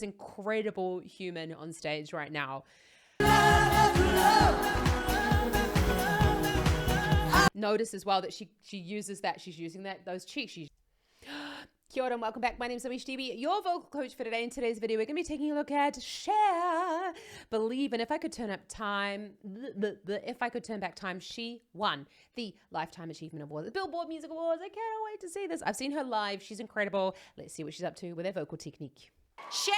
this incredible human on stage right now. Notice as well that she uses that, she's using those cheeks. Kia ora and welcome back. My name is ZoeStibi, your vocal coach for today. In today's video, we're going to be taking a look at Cher. Believe, and if I could turn back time, she won the Lifetime Achievement Award, the Billboard Music Awards. I cannot wait to see this. I've seen her live. She's incredible. Let's see what she's up to with her vocal technique. Cher.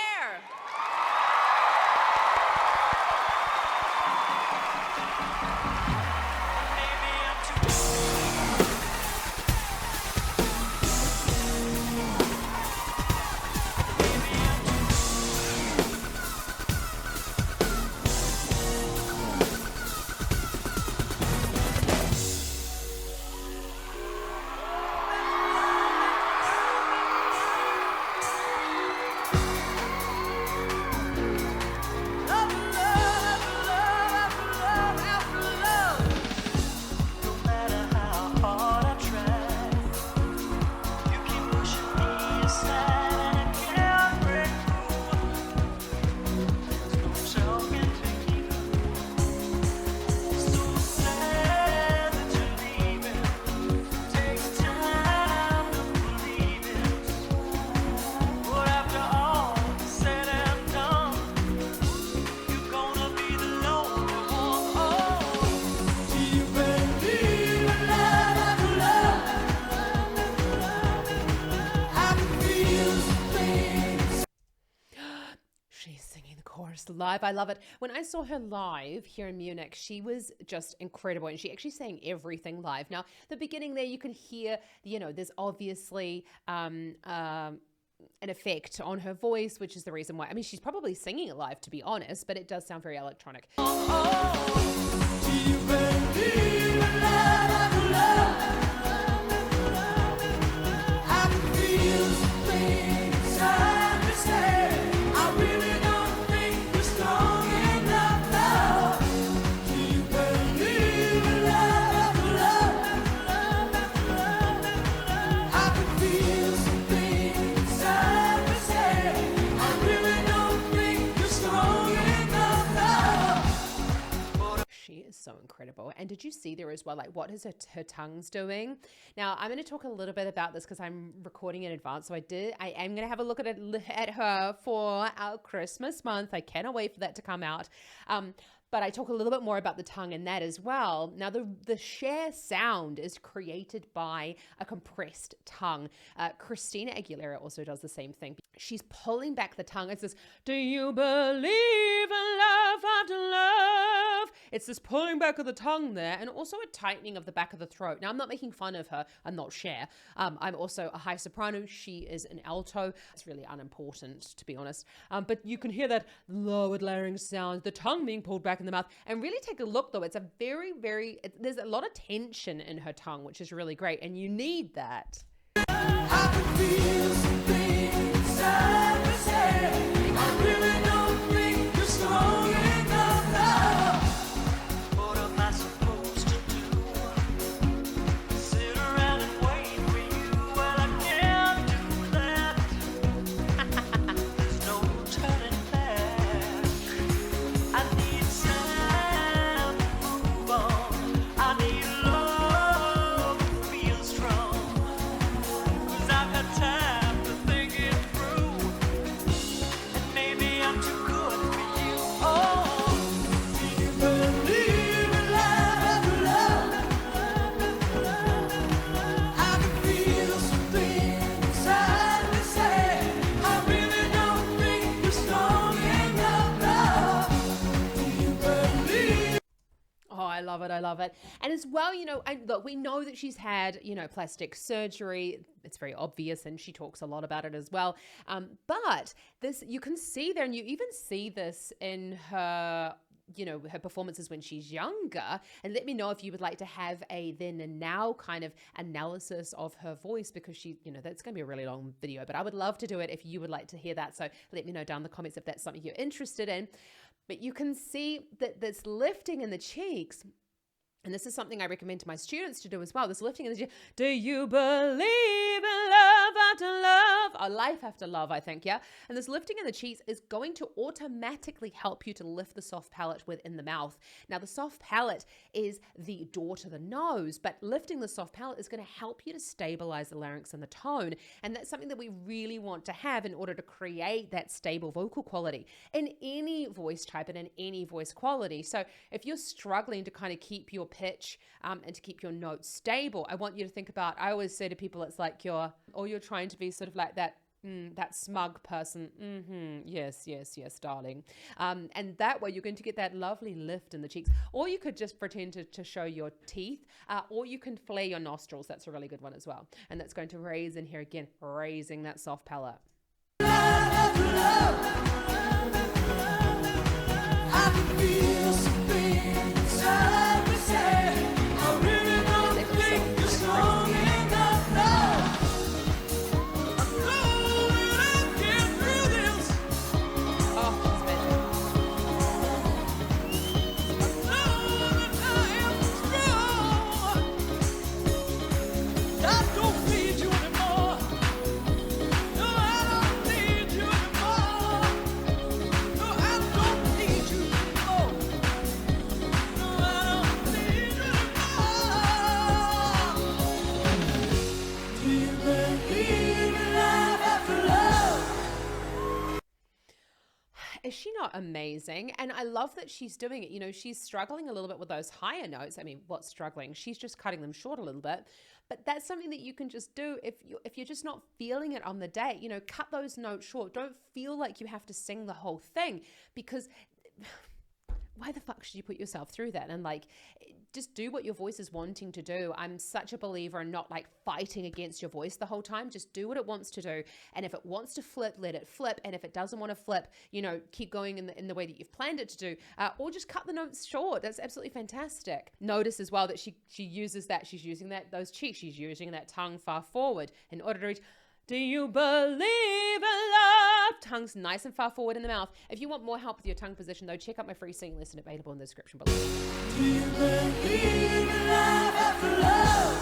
She's singing the chorus live. I love it. When I saw her live here in Munich, she was just incredible, and she actually sang everything live. Now, the beginning there, you can hear, there's obviously an effect on her voice, which is the reason why. I mean, she's probably singing it live, to be honest, but it does sound very electronic. So incredible. And did you see there as well, like what is her tongue's doing? Now I'm going to talk a little bit about this because I'm recording in advance. So I am going to have a look at her for our Christmas month. I cannot wait for that to come out. But I talk a little bit more about the tongue in that as well. Now, the Cher sound is created by a compressed tongue. Christina Aguilera also does the same thing. She's pulling back the tongue. It's this, do you believe in love after love? It's this pulling back of the tongue there, and also a tightening of the back of the throat. Now, I'm not making fun of her. I'm not Cher. I'm also a high soprano. She is an alto. It's really unimportant, to be honest. But you can hear that lowered larynx sound, the tongue being pulled back in the mouth. And really take a look, though. It's a there's a lot of tension in her tongue, which is really great. And you need that. I can feel something inside my head. I really don't think you're strong enough now. What am I supposed to do? Sit around and wait for you? Well, I can't do that. There's no turning back. I need time to move on. I need love to feel strong. 'Cause I've got time to think it through. And maybe I'm too good for you. Oh, do you believe in love? I can feel something inside me say, I really don't think you're strong enough now. Do you believe? Oh, I love it. I love it. And as well, look, we know that she's had, plastic surgery. It's very obvious, and she talks a lot about it as well. But this, you can see there, and you even see this in her, her performances when she's younger. And let me know if you would like to have a then and now kind of analysis of her voice, because she, that's going to be a really long video, but I would love to do it if you would like to hear that. So let me know down in the comments if that's something you're interested in. But you can see that this lifting in the cheeks And this is something I recommend to my students to do as well. This lifting in the gym. Do you believe in love after love? Or life after love, I think, yeah? And this lifting in the cheeks is going to automatically help you to lift the soft palate within the mouth. Now, the soft palate is the door to the nose, but lifting the soft palate is going to help you to stabilize the larynx and the tone. And that's something that we really want to have in order to create that stable vocal quality in any voice type and in any voice quality. So if you're struggling to kind of keep your pitch and to keep your notes stable, I want you to think about, I always say to people, it's like you're trying to be sort of like that smug person. Yes, darling. And that way you're going to get that lovely lift in the cheeks. Or you could just pretend to show your teeth, or you can flare your nostrils. That's a really good one as well. And that's going to raise in here again, raising that soft palate. Is she not amazing? And I love that she's doing it. You know, she's struggling a little bit with those higher notes. I mean, what's struggling? She's just cutting them short a little bit. But that's something that you can just do if you're just not feeling it on the day. You know, cut those notes short. Don't feel like you have to sing the whole thing, because why the fuck should you put yourself through that? And like, just do what your voice is wanting to do. I'm such a believer in not like fighting against your voice the whole time. Just do what it wants to do. And if it wants to flip, let it flip. And if it doesn't want to flip, you know, keep going in the way that you've planned it to do, or just cut the notes short. That's absolutely fantastic. Notice as well that she uses that. She's using those cheeks. She's using that tongue far forward in order to reach. Do you believe in love? Tongue's nice and far forward in the mouth. If you want more help with your tongue position, though, check out my free singing lesson available in the description below. Do you believe in love after love?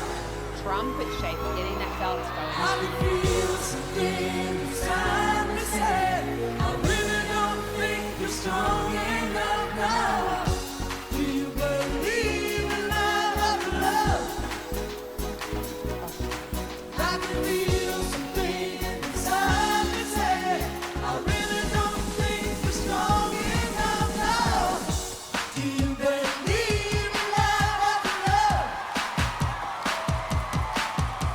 Trumpet shape, getting that belt going. How do you feel something inside me said, I really don't think you're strong enough now. Do you believe in love after love? I can feel something inside me said, I really don't think you're strong enough now. Do you believe in love after love?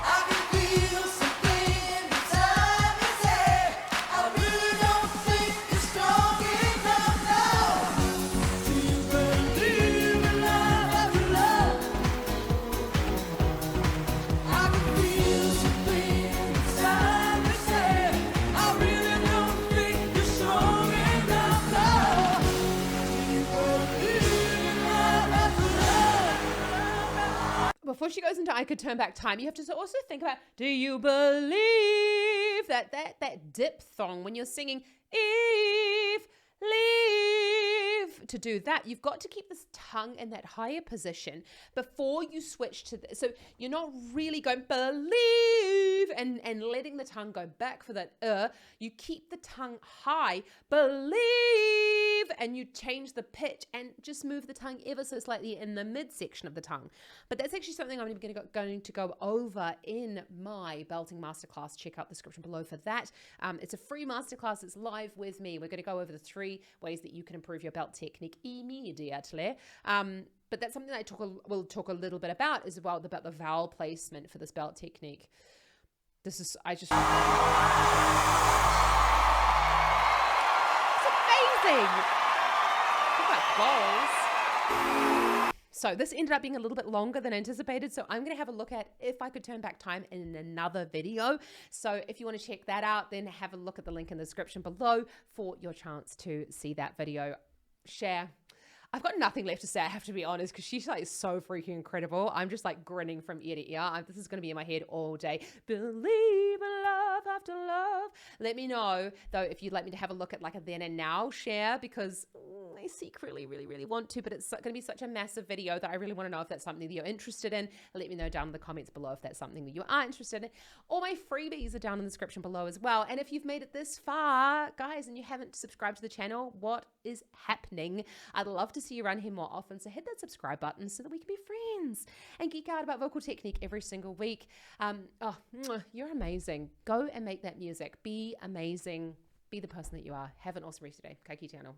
I can feel something inside me say, I really don't think you're strong enough now. Do you believe in love after love? I can feel something inside me say, I really don't think you're strong enough now. Do you believe in love after love? Before she goes into I Could Turn Back Time, you have to also think about, do you believe that diphthong when you're singing Eve, leave? To do that, you've got to keep this tongue in that higher position before you switch to this. So you're not really going believe and letting the tongue go back for that. You keep the tongue high, believe, and you change the pitch and just move the tongue ever so slightly in the midsection of the tongue. But that's actually something I'm going to go over in my belting masterclass. Check out the description below for that. It's a free masterclass. It's live with me. We're going to go over the 3 ways that you can improve your belt technique immediately. But that's something that we'll talk a little bit about as well, about the vowel placement for this belt technique. This is, it's amazing. Look at balls. So this ended up being a little bit longer than anticipated. So I'm going to have a look at If I Could Turn Back Time in another video. So if you want to check that out, then have a look at the link in the description below for your chance to see that video. Cher, I've got nothing left to say, I have to be honest, because she's like so freaking incredible. I'm just like grinning from ear to ear. This is going to be in my head all day. Believe in love after love. Let me know, though, if you'd like me to have a look at like a then and now share, because I secretly really want to, but it's going to be such a massive video that I really want to know if that's something that you're interested in. Let me know down in the comments below if that's something that you are interested in. All my freebies are down in the description below as well. And if you've made it this far, guys, and you haven't subscribed to the channel, what is happening? I'd love to see you around here more often, so hit that subscribe button so that we can be friends and geek out about vocal technique every single week. You're amazing. Go and make that music. Be amazing. Be the person that you are. Have an awesome rest of your day. Ka kite anō.